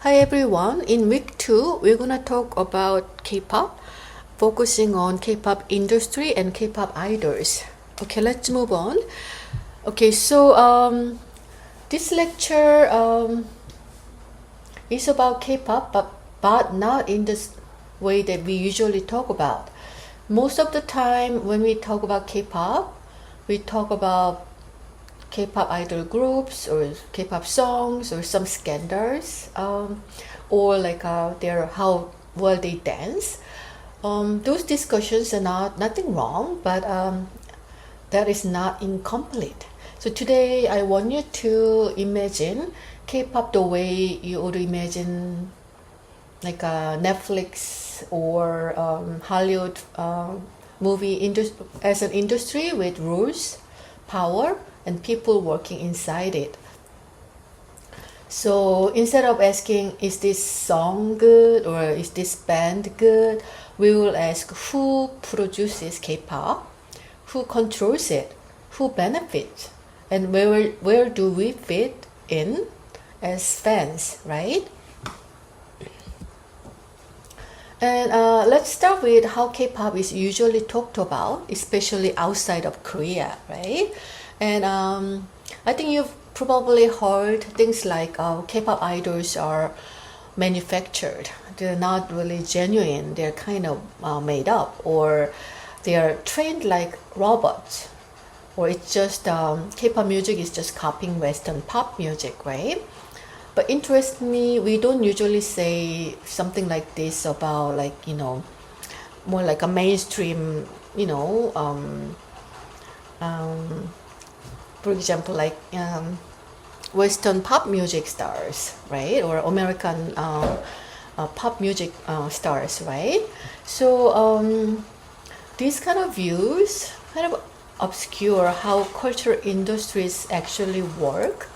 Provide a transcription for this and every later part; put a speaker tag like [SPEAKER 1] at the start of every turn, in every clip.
[SPEAKER 1] Hi everyone, in week 2 we're gonna talk about K-pop, focusing on K-pop industry and K-pop idols. Okay, let's move on. Okay, so this lecture is about K-pop, but not in the way that we usually talk about. Most of the time when we talk about K-pop, we talk about K-pop idol groups or K-pop songs or some scandals, or like their how well they dance. Those discussions are nothing wrong, but that is not incomplete. So today I want you to imagine K-pop the way you would imagine like a Netflix or Hollywood movie as an industry with rules, power, and people working inside it. So instead of asking, is this song good or is this band good, we will ask who produces K-pop, who controls it, who benefits, and where do we fit in as fans, right? And let's start with how K-pop is usually talked about, especially outside of Korea, right? And I think you've probably heard things like K-pop idols are manufactured. They're not really genuine. They're kind of made up, or they are trained like robots, or it's just K-pop music is just copying Western pop music, right? But interest me, we don't usually say something like this about more like a mainstream, for example, like Western pop music stars, right? Or American pop music stars, right? So these kind of views kind of obscure how culture industries actually work.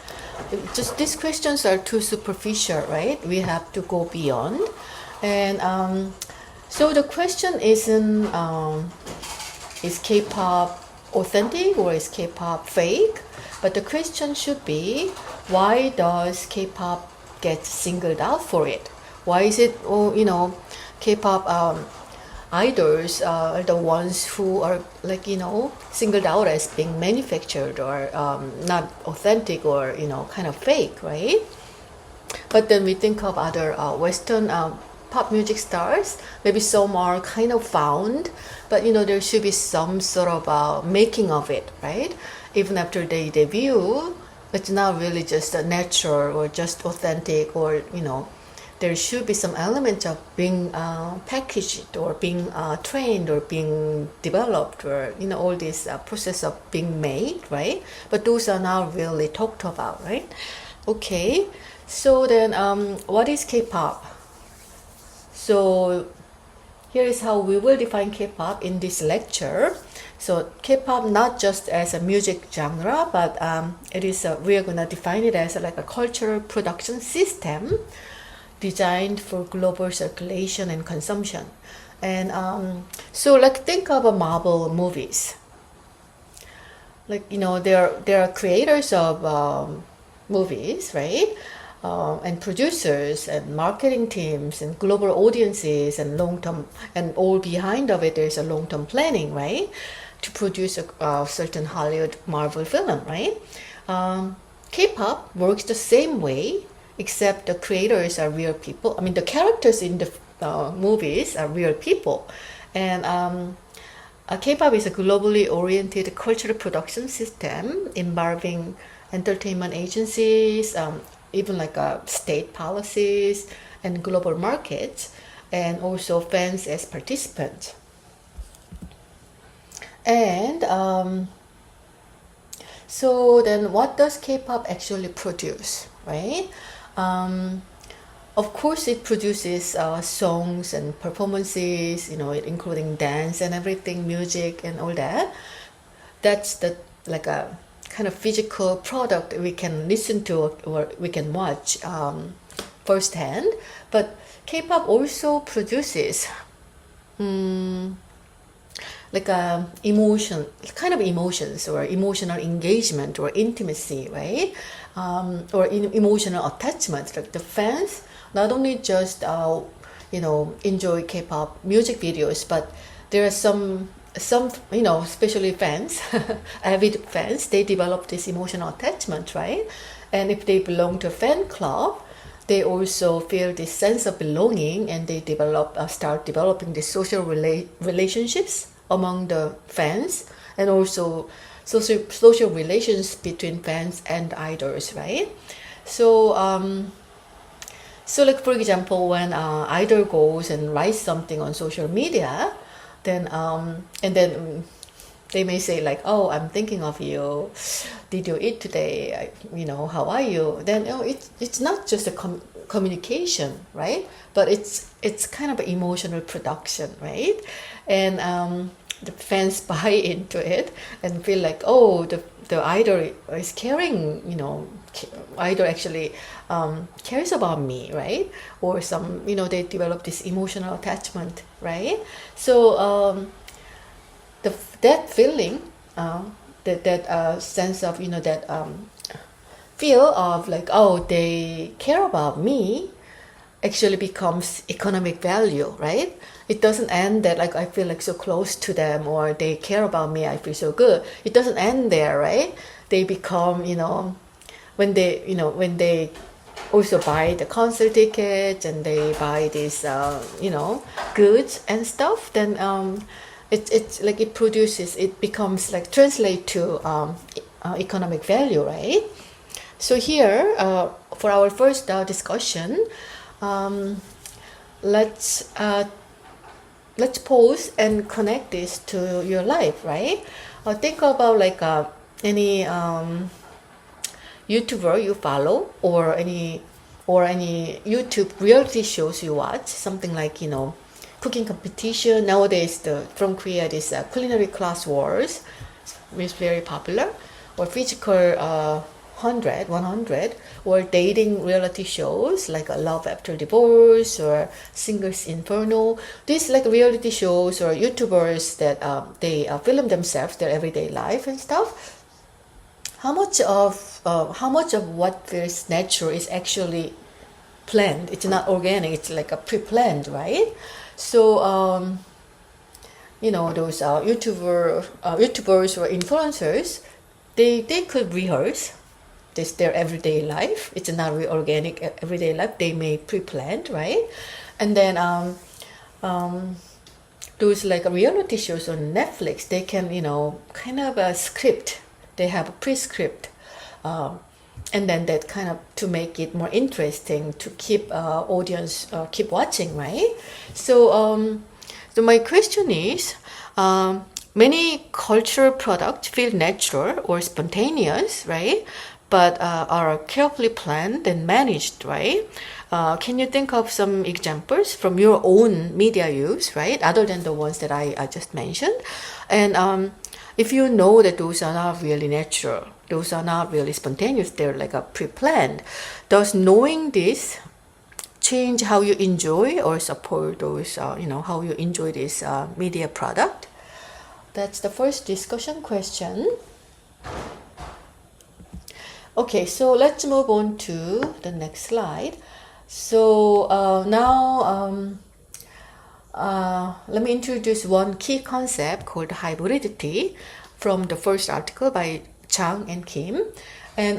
[SPEAKER 1] Just these questions are too superficial, right? We have to go beyond. And so the question isn't is K-pop authentic or is K-pop fake? But the question should be, why does K-pop get singled out for it? Why is it, K-pop idols are the ones who are singled out as being manufactured or not authentic or kind of fake, right? But then we think of other Western pop music stars. Maybe some are kind of found, but there should be some sort of making of it, right? Even after they debut, it's not really just a natural or just authentic, or there should be some element of being packaged or being trained or being developed, or all this process of being made, right? But those are not really talked about, right? Okay, so then what is K-pop? So here is how we will define K-pop in this lecture. So K-pop not just as a music genre, but it is we are gonna define it as like a cultural production system designed for global circulation and consumption. And so think of a Marvel movies. There are creators of movies, right? And producers and marketing teams and global audiences and long-term, and all behind of it there's a long-term planning, right, to produce a certain Hollywood Marvel film, right? K-pop works the same way, except the creators are real people. I mean, the characters in the movies are real people. And K-pop is a globally oriented cultural production system involving entertainment agencies, even like state policies and global markets, and also fans as participants. And so then what does K-pop actually produce, right? Of course it produces songs and performances, including dance and everything, music and all that. That's the like a kind of physical product we can listen to or we can watch firsthand. But K-pop also produces emotions or emotional engagement or intimacy, right? Or emotional attachment. Like the fans not only just enjoy K-pop music videos, but there are some especially fans, avid fans, they develop this emotional attachment, right? And if they belong to a fan club, they also feel this sense of belonging, and they start developing the social relationships among the fans, and also social relations between fans and idols, right? So so like for example, when idol goes and writes something on social media, then and then they may say like, oh, I'm thinking of you, did you eat today, how are you? Then it's not just a communication, right? But it's kind of an emotional production, right? And the fans buy into it and feel like, oh, the idol is caring, idol actually cares about me, right? Or some, they develop this emotional attachment, right? So that feeling, that sense of, that feel of like, oh, they care about me, actually becomes economic value, right? It doesn't end that like I feel like so close to them, or they care about me, I feel so good. It doesn't end there, right? They become, when they also buy the concert tickets, and they buy these goods and stuff, then it's like it becomes like translate to economic value, right? So here, for our first discussion, let's pause and connect this to your life, right? Think about like any YouTuber you follow, or any YouTube reality shows you watch, something like cooking competition. Nowadays, from Korea, this culinary class wars is very popular, or physical 100, or dating reality shows like Love After Divorce or Singles Inferno. These like reality shows or YouTubers that they film themselves, their everyday life and stuff. How much of what feels natural is actually planned? It's not organic. It's like a pre-planned, right? So those YouTubers or influencers, they could rehearse their everyday life. It's not really organic everyday life. They may pre-planned, right? And then those like reality shows on Netflix, they can kind of a script. They have a pre-script, and then that kind of to make it more interesting, to keep audience keep watching, right? So so my question is, many cultural products feel natural or spontaneous, right? But are carefully planned and managed, right? Can you think of some examples from your own media use, right? Other than the ones that I just mentioned. And if you know that those are not really natural, those are not really spontaneous, they're like a pre-planned, does knowing this change how you enjoy or support those, how you enjoy this media product? That's the first discussion question. Okay, so let's move on to the next slide. So now let me introduce one key concept called hybridity from the first article by Chang and Kim. And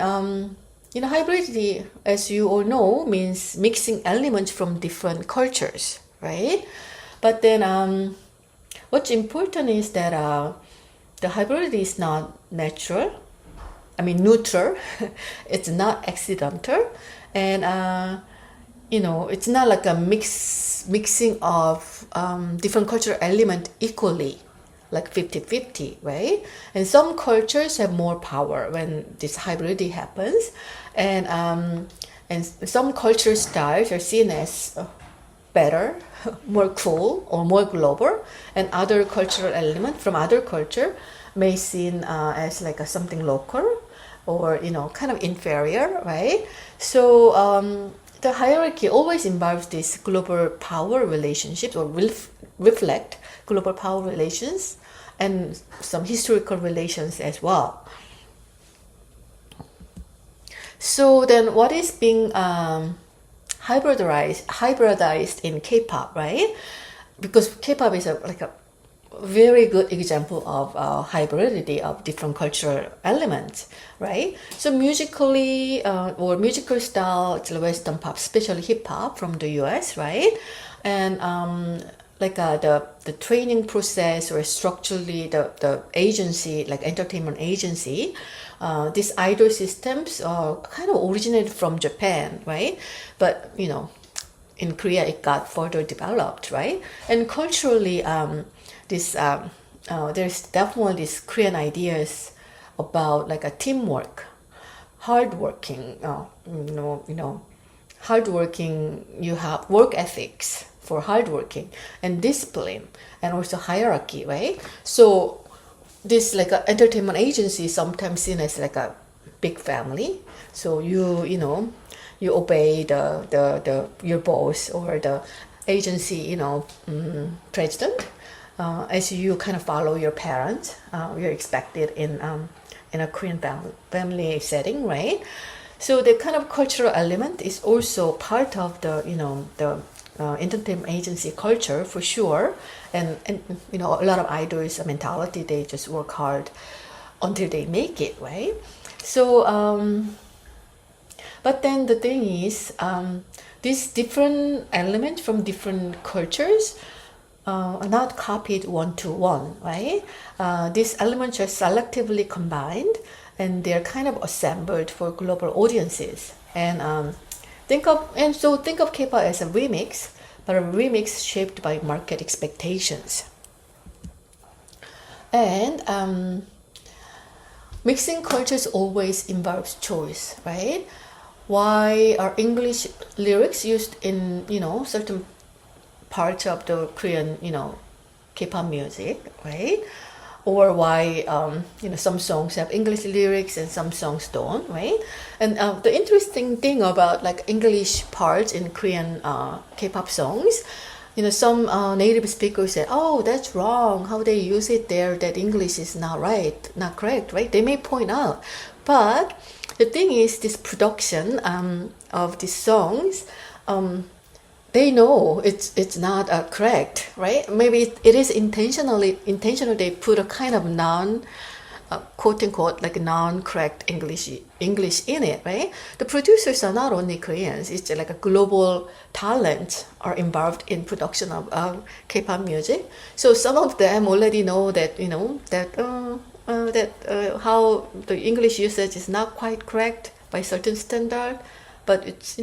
[SPEAKER 1] hybridity, as you all know, means mixing elements from different cultures, right? But then what's important is that the hybridity is not natural. I mean, neutral. It's not accidental, and it's not like a mixing of different cultural element equally, like 50-50, right? And some cultures have more power when this hybridity happens, and some cultural styles are seen as better, more cool, or more global, and other cultural element from other culture may seen as like something local, or kind of inferior, right? So the hierarchy always involves these global power relationships, or will reflect global power relations and some historical relations as well. So then what is being hybridized in K-pop, right? Because K-pop is like a very good example of hybridity of different cultural elements, right? So musically or musical style, it's Western pop, especially hip hop from the US, right? And like the training process or structurally the agency, like entertainment agency, these idol systems kind of originated from Japan, right? But in Korea it got further developed, right? And culturally, there's definitely these Korean ideas about like a teamwork, hardworking, hardworking. You have work ethics for hardworking and discipline, and also hierarchy, right? So this like a entertainment agency is sometimes seen as like a big family. So you obey the your boss or the agency president, as you kind of follow your parents. You're expected in a Korean family setting, right? So the kind of cultural element is also part of the entertainment agency culture for sure, and a lot of idols mentality. They just work hard until they make it, right? So but then the thing is, these different elements from different cultures are not copied one to one, right? These elements are selectively combined, and they're kind of assembled for global audiences. And think of K-pop as a remix, but a remix shaped by market expectations. And mixing cultures always involves choice, right? Why are English lyrics used in certain parts of the Korean K-pop music, right? Or why some songs have English lyrics and some songs don't, right? And the interesting thing about like English parts in Korean K-pop songs, some native speakers say, "Oh, that's wrong. How they use it there? That English is not right, not correct, right?" They may point out, but the thing is, this production of these songs, they know it's not correct, right? Maybe it is intentionally they put a kind of quote unquote like non-correct English in it, right? The producers are not only Koreans; it's like a global talent are involved in production of K-pop music. So some of them already know that how the English usage is not quite correct by certain standard, but it's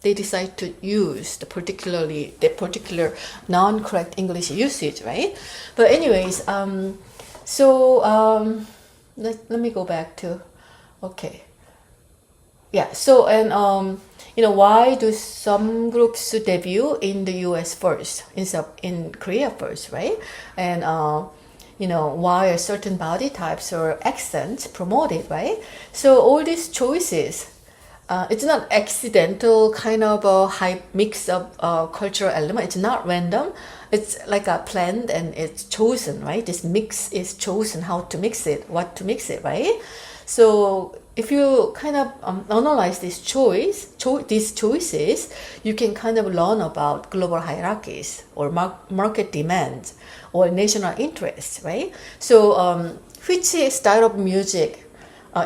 [SPEAKER 1] they decide to use the particular non-correct English usage, right? But anyways, let me go back to, okay, yeah. So and why do some groups debut in the U.S. first instead of in Korea first, right? And why are certain body types or accents promoted, right? So all these choices. It's not accidental kind of a high mix of cultural element. It's not random. It's like a planned and it's chosen, right? This mix is chosen how to mix it, what to mix it, right? So if you kind of analyze these choices, you can kind of learn about global hierarchies or market demands or national interests, right? So which style of music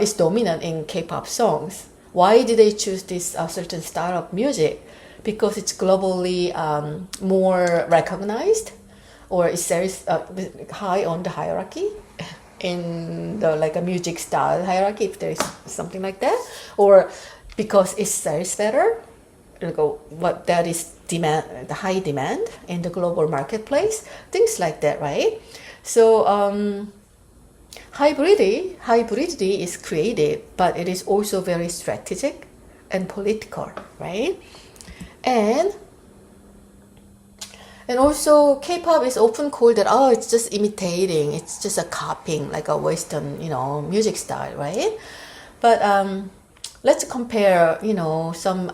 [SPEAKER 1] is dominant in K-pop songs? Why did they choose this certain style of music? Because it's globally more recognized, or it's very high on the hierarchy in the like a music style hierarchy, if there is something like that, or because it sells better. What that is demand, the high demand in the global marketplace, things like that, right? So hybridity is creative, but it is also very strategic and political, right? And also K-pop is often called that, oh, it's just imitating, it's just a copying like a Western, music style, right? But let's compare, some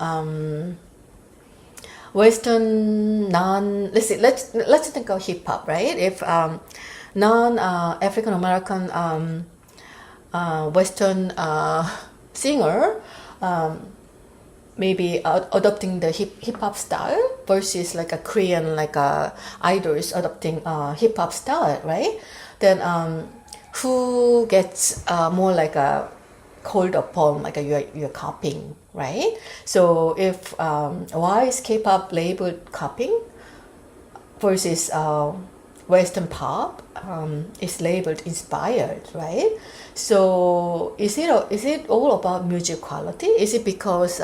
[SPEAKER 1] Western let's think of hip hop, right? If non-African American Western singer maybe adopting the hip hop style versus like a Korean like idols adopting hip hop style, right? Then who gets more like a called upon like you're copying, right? So if why is K-pop labeled copying versus Western pop is labeled inspired, right? So is it all about music quality? Is it because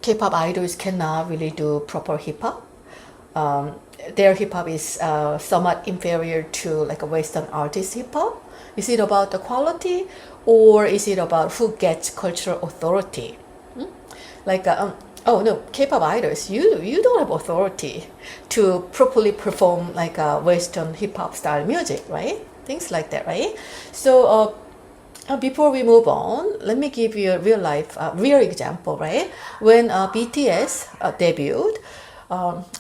[SPEAKER 1] K-pop idols cannot really do proper hip hop? Their hip hop is somewhat inferior to like a Western artist hip hop. Is it about the quality, or is it about who gets cultural authority? Like oh no, K-pop idols, you don't have authority to properly perform like a Western hip hop style music, right? Things like that, right? So before we move on, let me give you a real life, real example, right? When BTS debuted,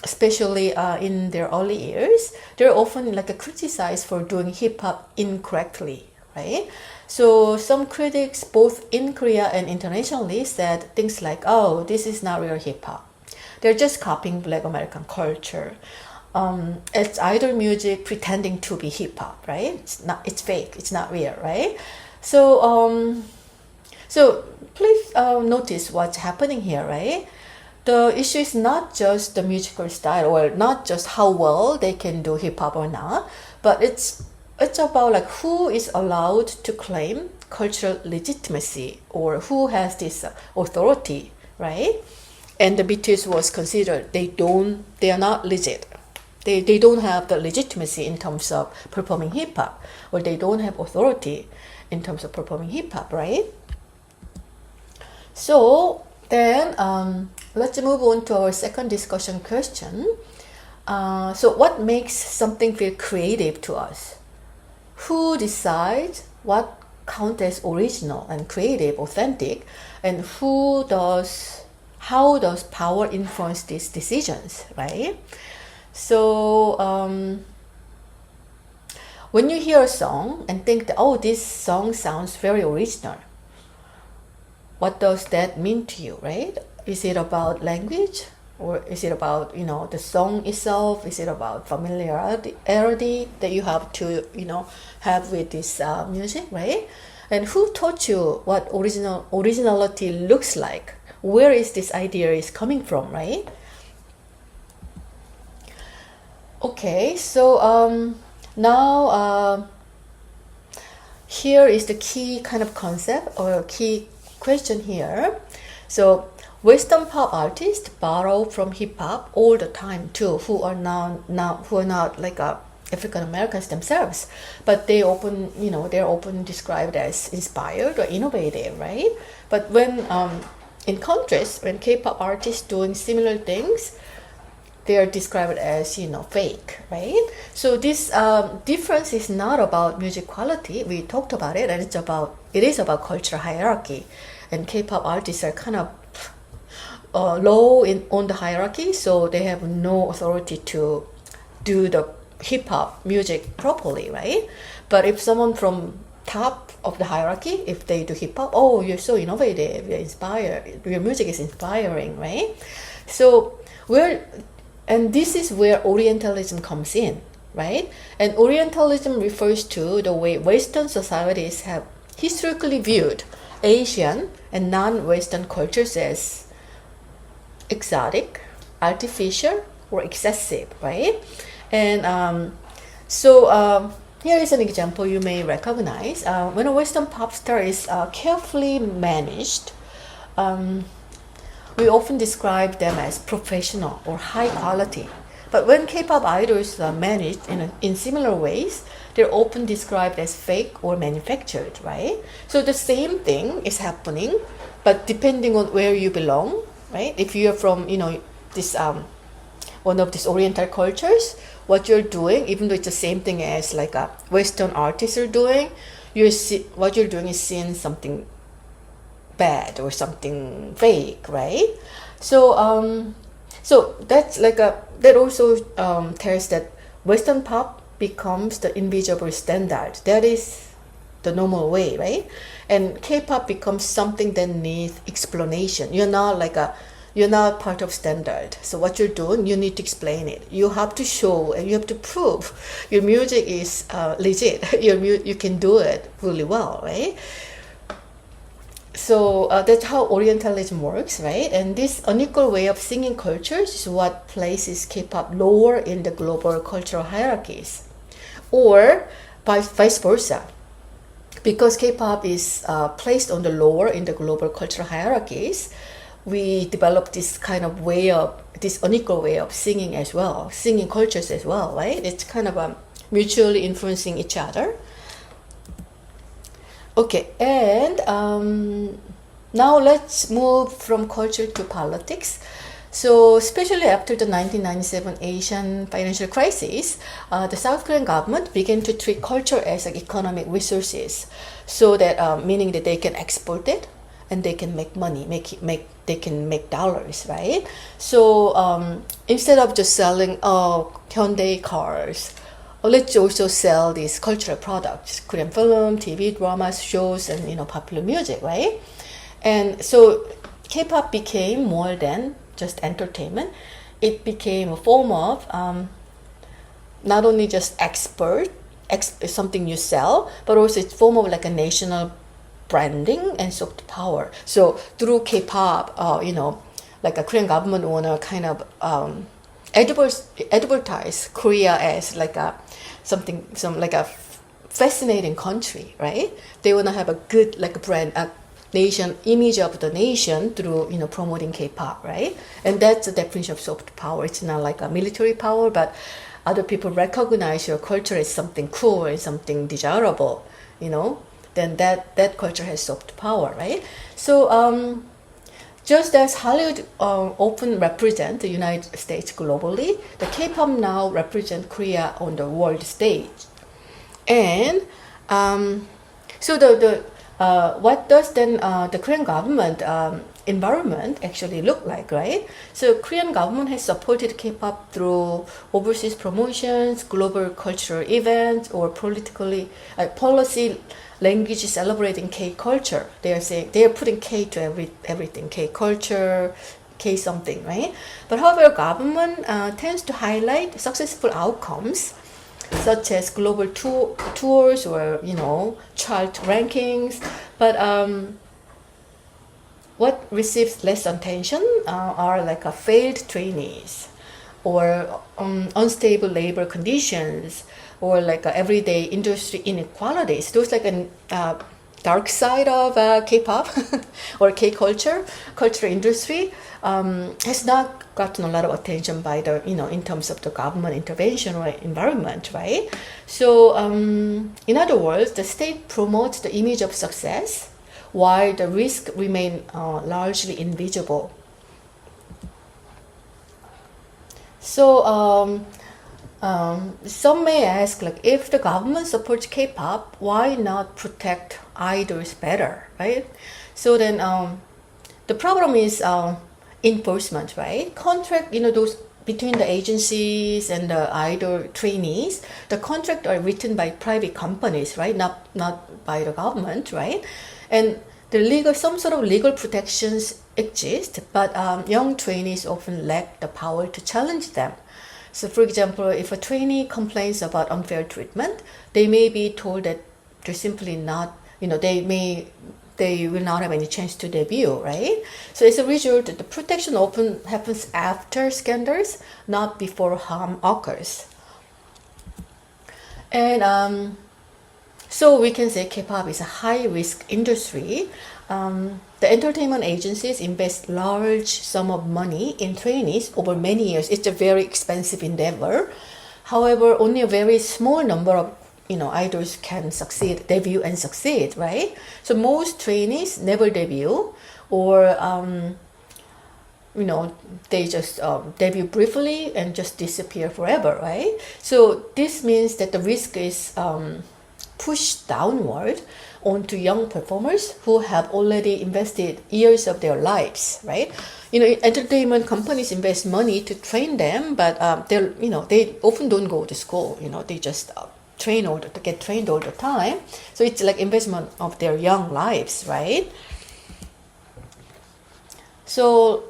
[SPEAKER 1] especially in their early years, they're often like criticized for doing hip hop incorrectly, right? So some critics, both in Korea and internationally, said things like, "Oh, this is not real hip hop. They're just copying Black American culture. It's idol music pretending to be hip hop, right? It's not. It's fake. It's not real, right?" So please notice what's happening here, right? The issue is not just the musical style or not just how well they can do hip hop or not, but it's about like who is allowed to claim cultural legitimacy or who has this authority, right? And the BTS was considered they are not legit. They don't have the legitimacy in terms of performing hip hop, or they don't have authority in terms of performing hip hop, right? So then let's move on to our second discussion question. So what makes something feel creative to us? Who decides what counts as original and creative, authentic, and how does power influence these decisions, right? So when you hear a song and think that, oh, this song sounds very original, what does that mean to you, right? Is it about language, or is it about the song itself? Is it about familiarity that you have to have with this music, right? And who taught you what originality looks like? Where is this idea is coming from, right? Okay, so now here is the key kind of concept or key question here. So Western pop artists borrow from hip hop all the time too, who are not like African Americans themselves, but they're often described as inspired or innovative, right? But when in contrast, when K-pop artists doing similar things, they are described as fake, right? So this difference is not about music quality. We talked about it, and it is about cultural hierarchy, and K-pop artists are kind of low on the hierarchy, so they have no authority to do the hip hop music properly, right? But if someone from top of the hierarchy, if they do hip hop, oh, you're so innovative, you're inspired, your music is inspiring, right? So and this is where Orientalism comes in, right? And Orientalism refers to the way Western societies have historically viewed Asian and non-Western cultures as exotic, artificial, or excessive, right? And here is an example you may recognize. When a Western pop star is carefully managed, we often describe them as professional or high quality. But when K-pop idols are managed in similar ways, they're often described as fake or manufactured, right? So the same thing is happening, but depending on where you belong, right? If you're from, this one of these Oriental cultures, what you're doing, even though it's the same thing as like a Western artists are doing, what you're doing is seeing something bad or something fake, right? So that's like that also tells that Western pop becomes the invisible standard. That is the normal way, right? And K-pop becomes something that needs explanation. You're not part of standard. So what you're doing, you need to explain it. You have to show and you have to prove your music is legit. You can do it really well, right? So that's how Orientalism works, right? And this unequal way of singing cultures is what places K-pop lower in the global cultural hierarchies, or vice versa. Because K-pop is placed on the lower in the global cultural hierarchies, we develop this unequal way of singing as well, singing cultures as well, right? It's kind of mutually influencing each other. Okay, and now let's move from culture to politics. So, especially after the 1997 Asian financial crisis, the South Korean government began to treat culture as like economic resources, so that meaning that they can export it and they can make money, they can make dollars, right? So instead of just selling Hyundai cars, let's also sell these cultural products, Korean film, TV, dramas, shows, and popular music, right? And so K-pop became more than just entertainment. It became a form of not only just something you sell, but also it's form of like a national branding and soft power. So through K-pop, like a Korean government wanna kind of advertise Korea as like a fascinating country, right? They wanna have a good brand, a nation image of the nation through promoting K-pop, right? And that's the definition of soft power. It's not like a military power, but other people recognize your culture as something cool and something desirable, then that culture has soft power, right? So just as Hollywood often represent the United States globally, the K-pop now represent Korea on the world stage. And so what does then the Korean government environment actually look like, right? So Korean government has supported K-pop through overseas promotions, global cultural events, or policy language celebrating K culture. They are putting K to everything, K culture, K something, right? But however, government tends to highlight successful outcomes, such as global tours or chart rankings. But what receives less attention are like a failed trainees, or unstable labor conditions, or like everyday industry inequalities. Those like a dark side of K-pop or K-culture, cultural industry has not gotten a lot of attention by the, in terms of the government intervention or environment, right? So in other words, the state promotes the image of success while the risk remain largely invisible. So some may ask, like, if the government supports K-pop, why not protect idols better, right? So then the problem is enforcement, right? Contract, those between the agencies and the idol trainees, the contract are written by private companies, right? Not by the government, right? And some sort of legal protections exist, but young trainees often lack the power to challenge them. So, for example, if a trainee complains about unfair treatment, they may be told that they're simply not, they will not have any chance to debut, right? So as a result, the protection often happens after scandals, not before harm occurs. And so we can say K-pop is a high-risk industry. The entertainment agencies invest large sum of money in trainees over many years. It's a very expensive endeavor. However, only a very small number of idols can debut and succeed, right? So most trainees never debut, or they just debut briefly and just disappear forever, right? So this means that the risk is pushed downward onto young performers who have already invested years of their lives, right? Entertainment companies invest money to train them, but they often don't go to school. They just get trained all the time. So it's like investment of their young lives, right? So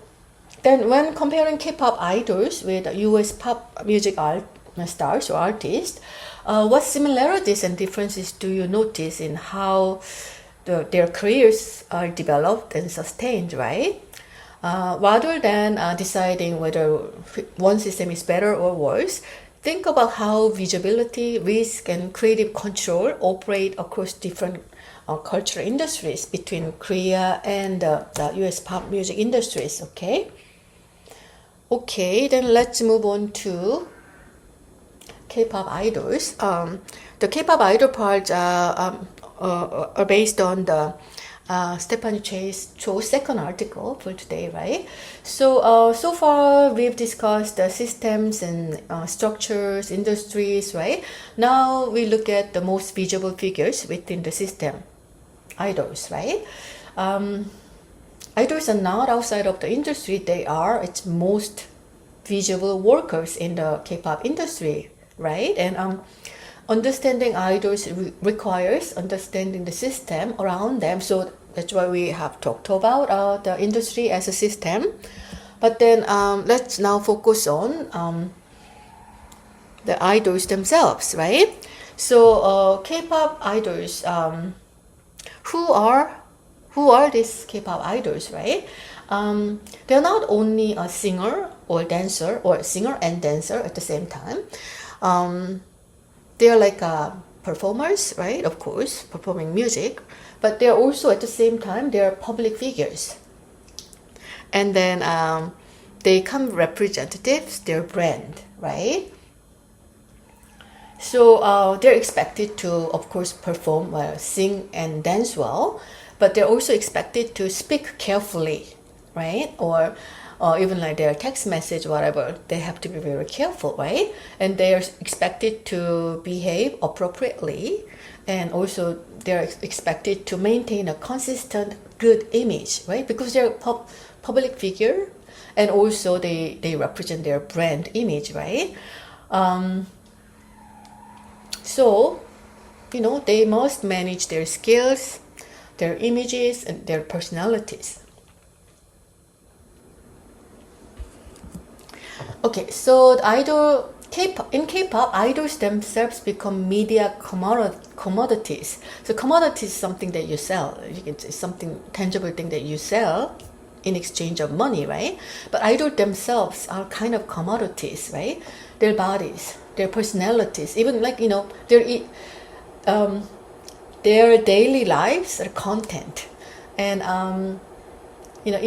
[SPEAKER 1] then when comparing K-pop idols with US pop music stars or artists, what similarities and differences do you notice in how their careers are developed and sustained, right? Rather than deciding whether one system is better or worse, think about how visibility, risk, and creative control operate across different cultural industries between Korea and the US pop music industries, okay? Okay, then let's move on to K-pop idols. The K-pop idol parts are based on the Stephanie Cho's second article for today, right? So, so far we've discussed the systems and structures, industries, right? Now we look at the most visible figures within the system, idols, right? Idols are not outside of the industry. They are its most visible workers in the K-pop industry, right? And understanding idols requires understanding the system around them. So that's why we have talked about the industry as a system. But then let's now focus on the idols themselves, right? So K-pop idols, who are these K-pop idols, right? They're not only a singer or dancer, or singer and dancer at the same time. They're like performers, right? Of course, performing music, but they're also at the same time they're public figures. And then they come representatives, their brand, right? So they're expected to, of course, perform well, sing and dance well, but they're also expected to speak carefully, right? Or even like their text message, whatever, they have to be very careful, right? And they are expected to behave appropriately, and also they're expected to maintain a consistent, good image, right? Because they're public figure, and also they represent their brand image, right? So, you know, they must manage their skills, their images, and their personalities. Okay, so in K-pop, idols themselves become media commodities. So commodity is something that you sell. It's something tangible thing that you sell in exchange of money, right? But idols themselves are kind of commodities, right? Their bodies, their personalities, even like, you know, their daily lives, their content, and you know,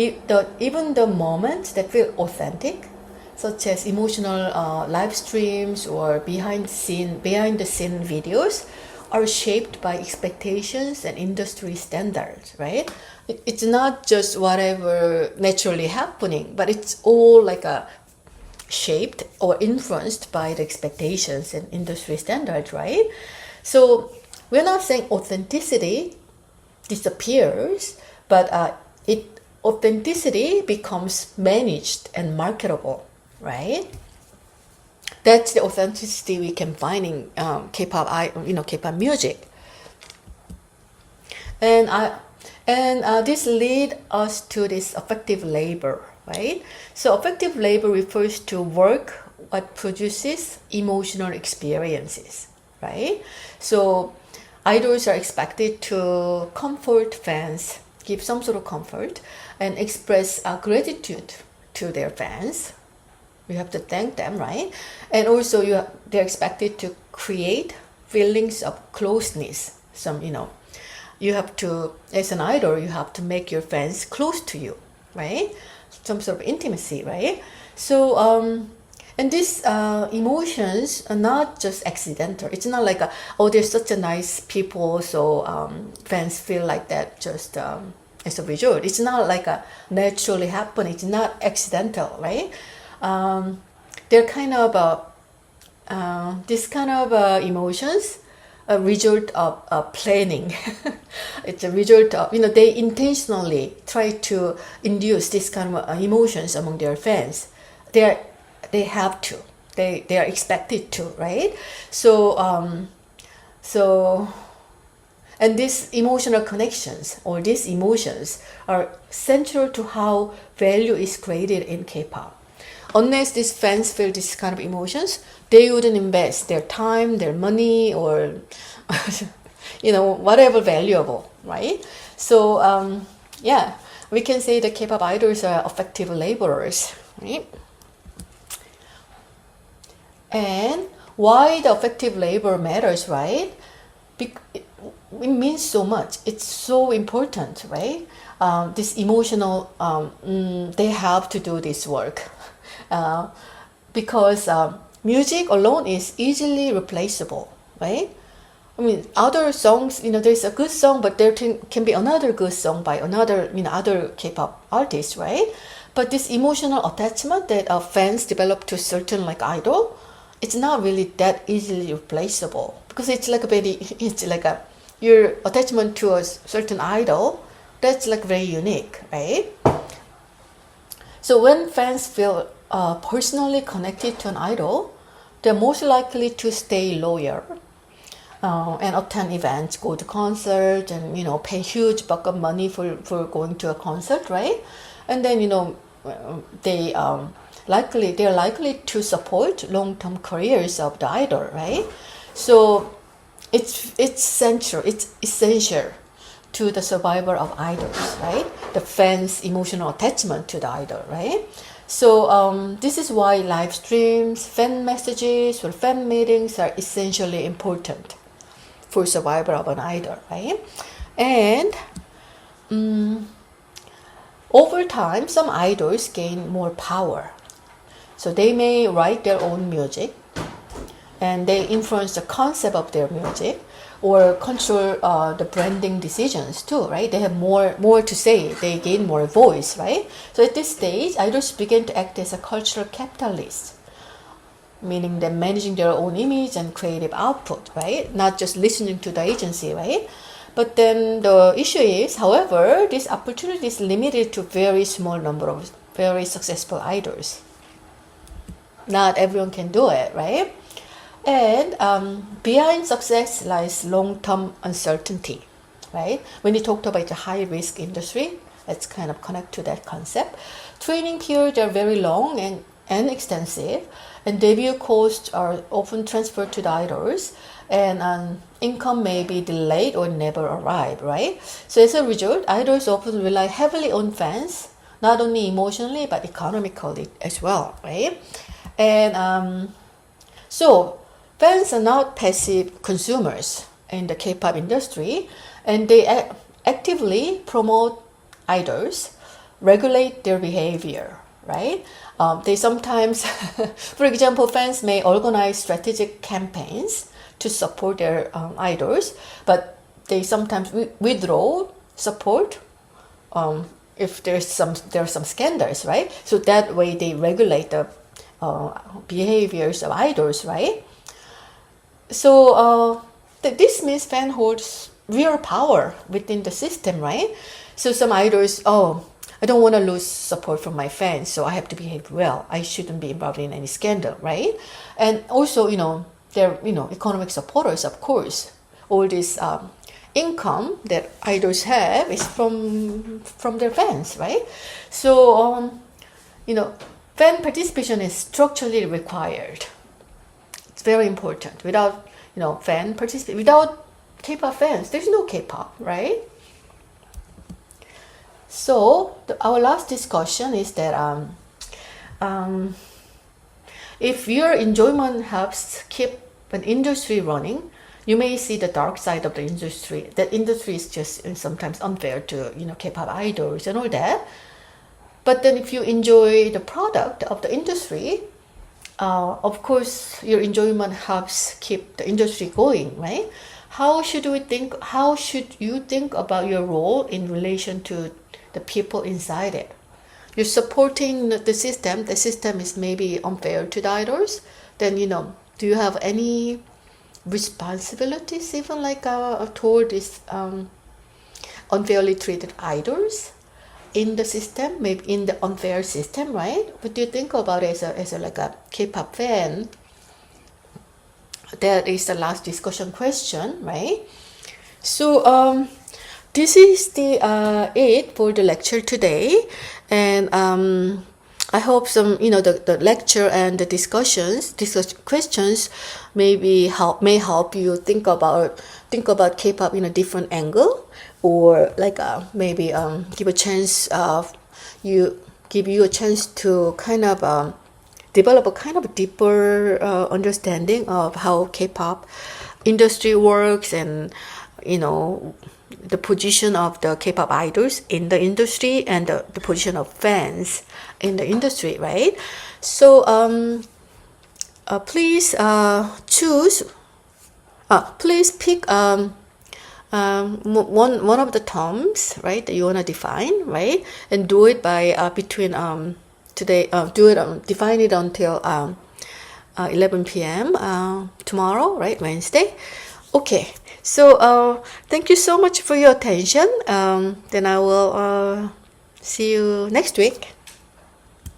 [SPEAKER 1] even the moments that feel authentic, such as emotional live streams or behind the scene videos, are shaped by expectations and industry standards, right? It's not just whatever naturally happening, but it's all like shaped or influenced by the expectations and industry standards, right? So we're not saying authenticity disappears, but authenticity becomes managed and marketable, right? That's the authenticity we can find in K-pop music, and this lead us to this affective labor, right? So affective labor refers to work what produces emotional experiences, right? So idols are expected to comfort fans, give some sort of comfort, and express gratitude to their fans. You have to thank them, right? And also they're expected to create feelings of closeness. You have to, as an idol, you have to make your fans close to you, right? Some sort of intimacy, right? So, and these emotions are not just accidental. It's not like, they're such a nice people, so fans feel like that just as a result. It's not like a naturally happening. It's not accidental, right? They're kind of this kind of emotions a result of planning. It's a result of, they intentionally try to induce this kind of emotions among their fans. They have to. They are expected to, right? So So, and these emotional connections or these emotions are central to how value is created in K-pop. Unless these fans feel this kind of emotions, they wouldn't invest their time, their money, or whatever valuable, right? So yeah, we can say the K-pop idols are effective laborers, right? And why the effective labor matters, right? It means so much. It's so important, right? This emotional, they have to do this work because music alone is easily replaceable, right? I mean, other songs, there's a good song, but there can be another good song by another, other K-pop artist, right? But this emotional attachment that fans develop to certain idol, it's not really that easily replaceable because it's like your attachment to a certain idol, that's very unique, right? So when fans feel personally connected to an idol, they're most likely to stay loyal and attend events, go to concerts, and pay huge buck of money for going to a concert, right? And then they're likely to support long-term careers of the idol, right? So it's essential to the survival of idols, right? The fans' emotional attachment to the idol, right? So this is why live streams, fan messages, or fan meetings are essentially important for survival of an idol, right? And over time, some idols gain more power. So they may write their own music, and they influence the concept of their music, or control the branding decisions too, right? They have more to say. They gain more voice, right? So at this stage, idols begin to act as a cultural capitalist, meaning they're managing their own image and creative output, right? Not just listening to the agency, right? But then the issue is, however, this opportunity is limited to very small number of very successful idols. Not everyone can do it, right? And behind success lies long-term uncertainty, right? When you talked about the high-risk industry, let's kind of connect to that concept. Training periods are very long and extensive, and debut costs are often transferred to the idols, and income may be delayed or never arrive, right? So as a result, idols often rely heavily on fans, not only emotionally but economically as well, right? And so fans are not passive consumers in the K-pop industry, and they actively promote idols, regulate their behavior, right? They sometimes, for example, fans may organize strategic campaigns to support their idols, but they sometimes withdraw support if there are some scandals, right? So that way they regulate the behaviors of idols, right? So this means fan holds real power within the system, right? So some idols, I don't want to lose support from my fans, so I have to behave well. I shouldn't be involved in any scandal, right? And also, they're economic supporters, of course. All this income that idols have is from their fans, right? So fan participation is structurally required. It's very important. Without fan participation, without K-pop fans, there's no K-pop, right? So our last discussion is that if your enjoyment helps keep an industry running, you may see the dark side of the industry. That industry is just sometimes unfair to K-pop idols and all that. But then if you enjoy the product of the industry, of course your enjoyment helps keep the industry going, right? How should you think about your role in relation to the people inside it? You're supporting the system is maybe unfair to the idols, then do you have any responsibilities even toward this unfairly treated idols in the system, maybe in the unfair system, right? What do you think about it as a K-pop fan? that is the last discussion question, right? So this is the it for the lecture today, and I hope some the lecture and the discussions questions may help you think about K-pop in a different angle, or like maybe give a chance give you a chance to kind of develop a kind of deeper understanding of how K-pop industry works, and the position of the K-pop idols in the industry, and the position of fans in the industry, right? So please please pick one of the terms, right, that you want to define, right, and do it by between today define it until 11 p.m. Tomorrow, right, Wednesday. Okay, so thank you so much for your attention. Then I will see you next week.